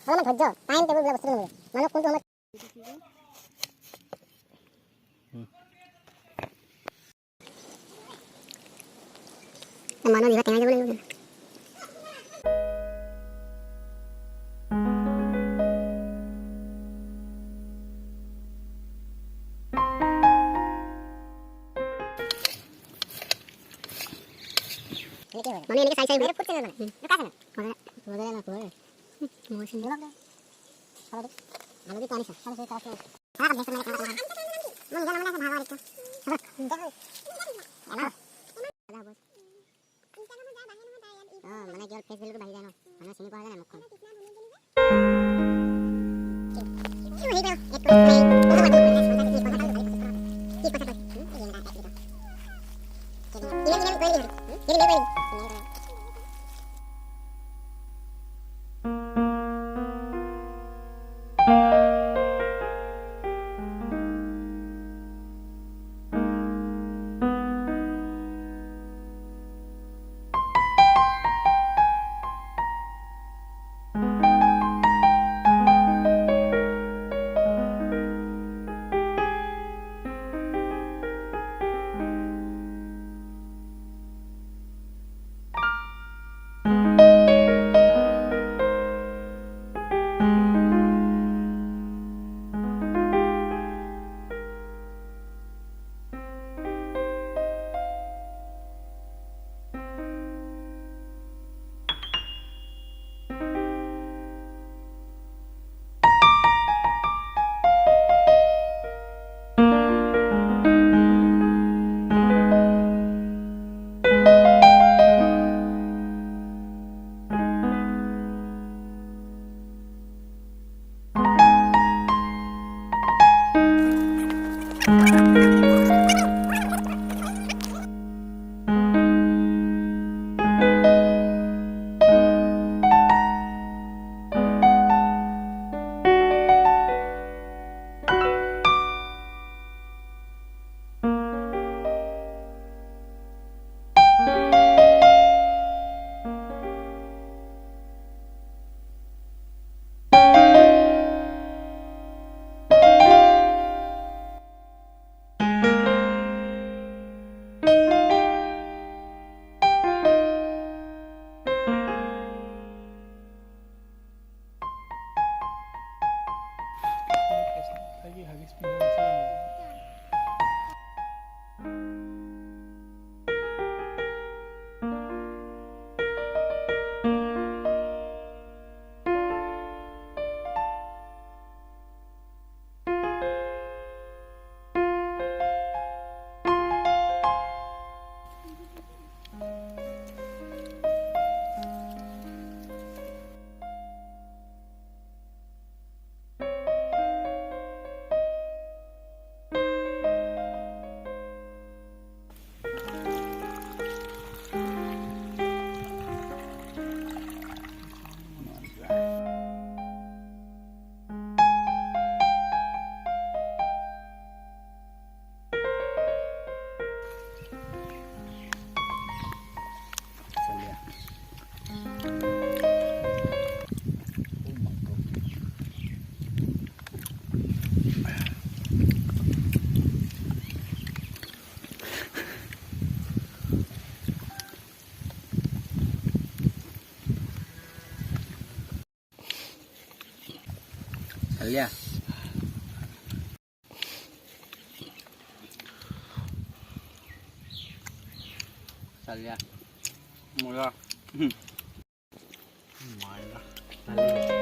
অলপমান ধৈৰ্য time table বিলাক বস্তু মানুহ কোনটো সময়ত মানুহ নিবা টেঙা যাব লাগিব মানে এনেকে চাই চাই বেরে ফুটছে না কাছে না মজা না করে মোশন দিলাম না আমি পানি সব সব কাজ করে হ্যাঁ দেখো মানে কাজ মন জানা মানে ভালো আছে মানে কি ফেস ভ্যালু বাড়ি জানো মানে চিনি পাওয়া যায় না মুখখন কি হই গেল এক Salya. Salya. Mula. Mala. Salya.